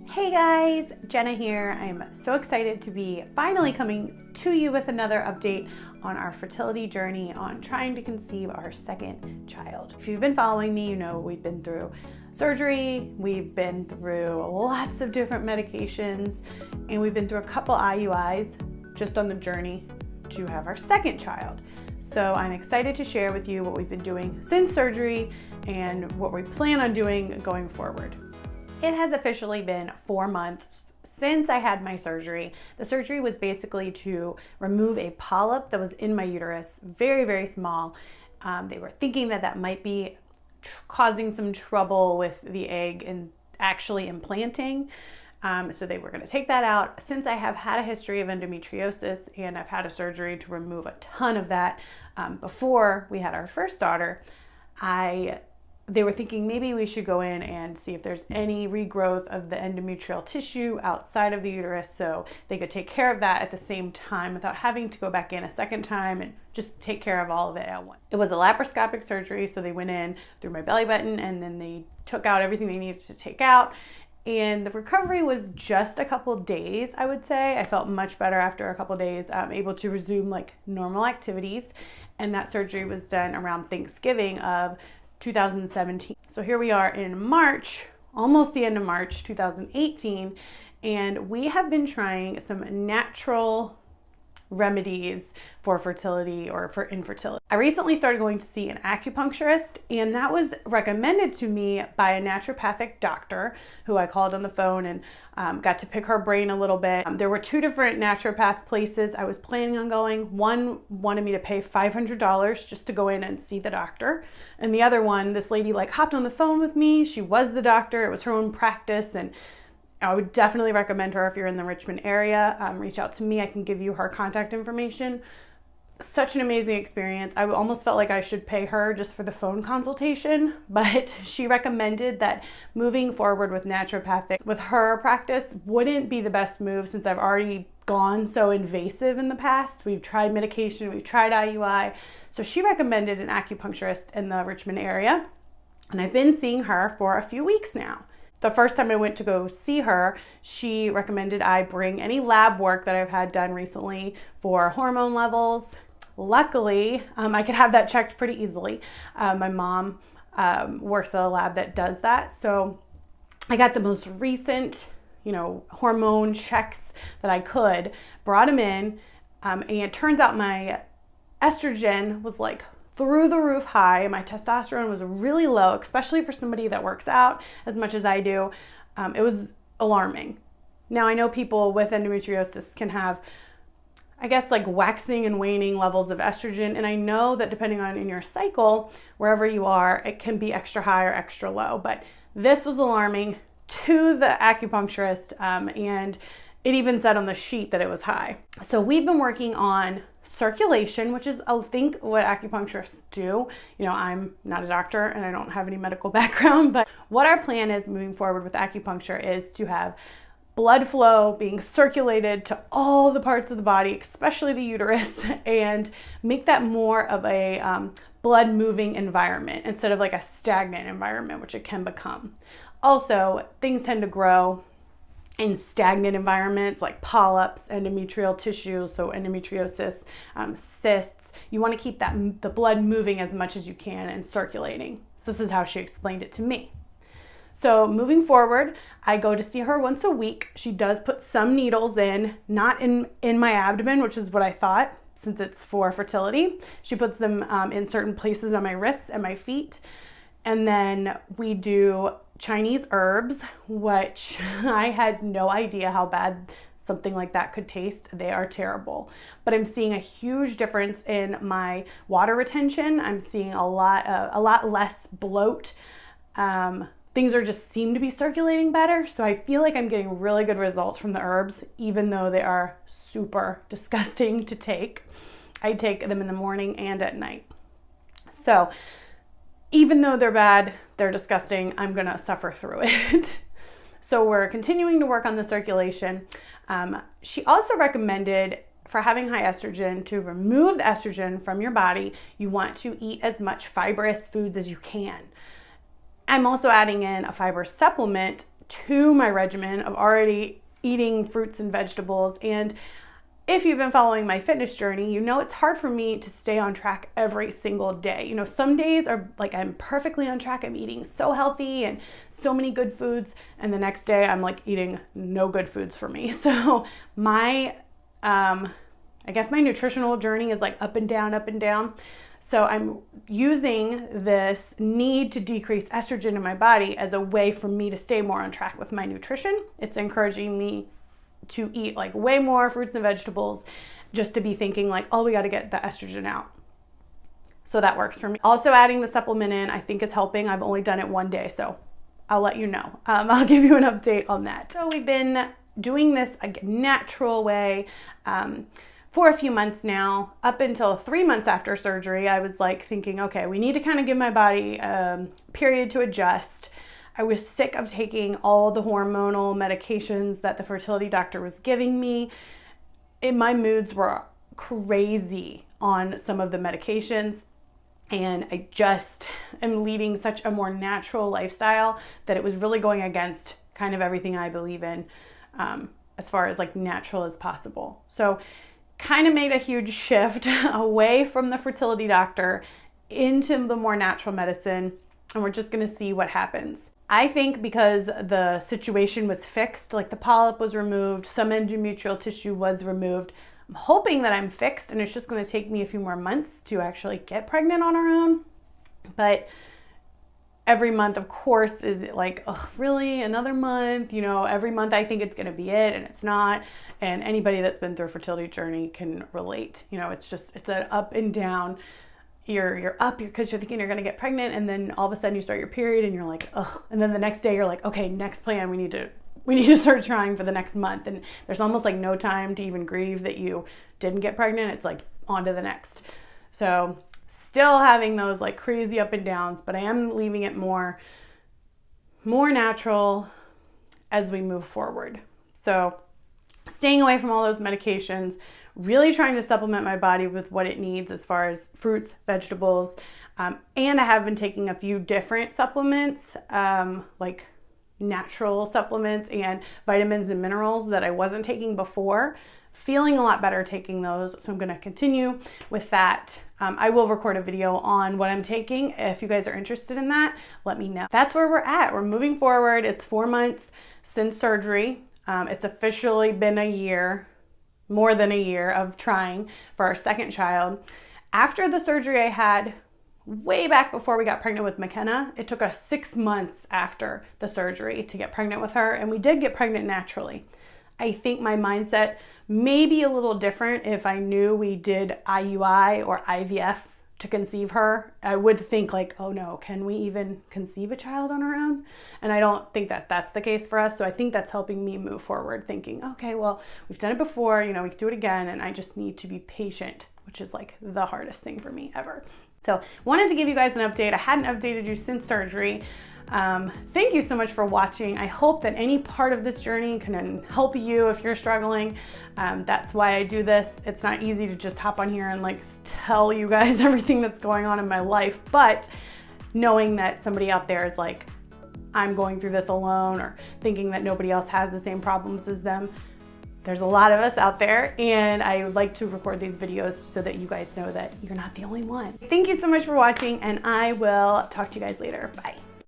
Hey guys, Jenna here. I'm so excited to be finally coming to you with another update on our fertility journey on trying to conceive our second child. If you've been following me, you know we've been through surgery, we've been through lots of different medications, and we've been through a couple IUIs just on the journey to have our second child. So I'm excited to share with you what we've been doing since surgery and what we plan on doing going forward. It has officially been 4 months since I had my surgery. The surgery was basically to remove a polyp that was in my uterus, very, very small. They were thinking that might be causing some trouble with the egg and actually implanting. So they were going to take that out. Since I have had a history of endometriosis and I've had a surgery to remove a ton of that before we had our first daughter, they were thinking maybe we should go in and see if there's any regrowth of the endometrial tissue outside of the uterus so they could take care of that at the same time without having to go back in a second time and just take care of all of it at once. It was a laparoscopic surgery, so they went in through my belly button and then they took out everything they needed to take out. And the recovery was just a couple days, I would say. I felt much better after a couple days, able to resume like normal activities. And that surgery was done around Thanksgiving of 2017. So here we are in March, almost the end of March 2018, and we have been trying some natural remedies for fertility or for infertility. I recently started going to see an acupuncturist, and that was recommended to me by a naturopathic doctor who I called on the phone and got to pick her brain a little bit. There were 2 different naturopath places I was planning on going. One wanted me to pay $500 just to go in and see the doctor, and the other one, this lady hopped on the phone with me. She was the doctor. It was her own practice, and I would definitely recommend her if you're in the Richmond area. Reach out to me. I can give you her contact information. Such an amazing experience. I almost felt like I should pay her just for the phone consultation, but she recommended that moving forward with naturopathic with her practice wouldn't be the best move since I've already gone so invasive in the past. We've tried medication, we've tried IUI. So she recommended an acupuncturist in the Richmond area, and I've been seeing her for a few weeks now. The first time I went to go see her, she recommended I bring any lab work that I've had done recently for hormone levels. Luckily, I could have that checked pretty easily. My mom works at a lab that does that. So I got the most recent, hormone checks that I could, brought them in, and it turns out my estrogen was through the roof high. My testosterone was really low, especially for somebody that works out as much as I do. It was alarming. Now I know people with endometriosis can have, waxing and waning levels of estrogen. And I know that depending on in your cycle, wherever you are, it can be extra high or extra low. But this was alarming to the acupuncturist. And it even said on the sheet that it was high. So we've been working on circulation, which is, I think, what acupuncturists do. I'm not a doctor and I don't have any medical background, but what our plan is moving forward with acupuncture is to have blood flow being circulated to all the parts of the body, especially the uterus, and make that more of a blood moving environment instead of a stagnant environment, which it can become. Also, things tend to grow in stagnant environments like polyps, endometrial tissue, so endometriosis, cysts. You want to keep the blood moving as much as you can and circulating. This is how she explained it to me. So moving forward, I go to see her once a week. She does put some needles in, not in my abdomen, which is what I thought, since it's for fertility. She puts them in certain places on my wrists and my feet. And then we do Chinese herbs, which I had no idea how bad something like that could taste. They are terrible. But I'm seeing a huge difference in my water retention. I'm seeing a lot less bloat. Things just seem to be circulating better. So I feel like I'm getting really good results from the herbs, even though they are super disgusting to take. I take them in the morning and at night. So even though they're bad, they're disgusting, I'm gonna suffer through it. So we're continuing to work on the circulation. She also recommended for having high estrogen to remove the estrogen from your body, you want to eat as much fibrous foods as you can. I'm also adding in a fiber supplement to my regimen of already eating fruits and vegetables. And if you've been following my fitness journey, you know it's hard for me to stay on track every single day. You know, some days are like I'm perfectly on track. I'm eating so healthy and so many good foods. And the next day I'm like eating no good foods for me. So my, I guess my nutritional journey is like up and down, up and down. So I'm using this need to decrease estrogen in my body as a way for me to stay more on track with my nutrition. It's encouraging me to eat like way more fruits and vegetables, just to be thinking like, oh, we got to get the estrogen out. So that works for me. Also adding the supplement in, I think is helping. I've only done it one day, so I'll let you know. I'll give you an update on that. So we've been doing this a natural way for a few months now. Up until 3 months after surgery, I was like thinking, okay, we need to kind of give my body a period to adjust. I was sick of taking all the hormonal medications that the fertility doctor was giving me. My moods were crazy on some of the medications, and I just am leading such a more natural lifestyle that it was really going against kind of everything I believe in, as far as like natural as possible. So kind of made a huge shift away from the fertility doctor into the more natural medicine, and we're just gonna see what happens. I think because the situation was fixed, like the polyp was removed, some endometrial tissue was removed, I'm hoping that I'm fixed and it's just gonna take me a few more months to actually get pregnant on our own. But every month, of course, is like, oh, really, another month? You know, every month I think it's gonna be it, and it's not. And anybody that's been through a fertility journey can relate. You know, it's an up and down. You're up because you're thinking you're going to get pregnant, and then all of a sudden you start your period and you're like, oh, and then the next day you're like, okay, next plan, we need to start trying for the next month. And there's almost like no time to even grieve that you didn't get pregnant. It's like on to the next. So still having those like crazy up and downs, but I am leaving it more natural as we move forward. So staying away from all those medications, really trying to supplement my body with what it needs as far as fruits, vegetables, and I have been taking a few different supplements, like natural supplements and vitamins and minerals that I wasn't taking before. Feeling a lot better taking those, so I'm going to continue with that. I will record a video on what I'm taking. If you guys are interested in that, let me know. That's where we're at. We're moving forward. It's 4 months since surgery. It's officially been a year, more than a year of trying for our second child. After the surgery I had way back before we got pregnant with McKenna, it took us 6 months after the surgery to get pregnant with her, and we did get pregnant naturally. I think my mindset may be a little different if I knew we did IUI or IVF to conceive her. I would think like, oh no, can we even conceive a child on our own? And I don't think that that's the case for us. So I think that's helping me move forward, thinking, okay, well, we've done it before, you know, we can do it again, and I just need to be patient, which is like the hardest thing for me ever. So wanted to give you guys an update. I hadn't updated you since surgery. Thank you so much for watching. I hope that any part of this journey can help you if you're struggling. That's why I do this. It's not easy to just hop on here and like tell you guys everything that's going on in my life, but knowing that somebody out there is like, I'm going through this alone, or thinking that nobody else has the same problems as them. There's a lot of us out there, and I would like to record these videos so that you guys know that you're not the only one. Thank you so much for watching, and I will talk to you guys later. Bye.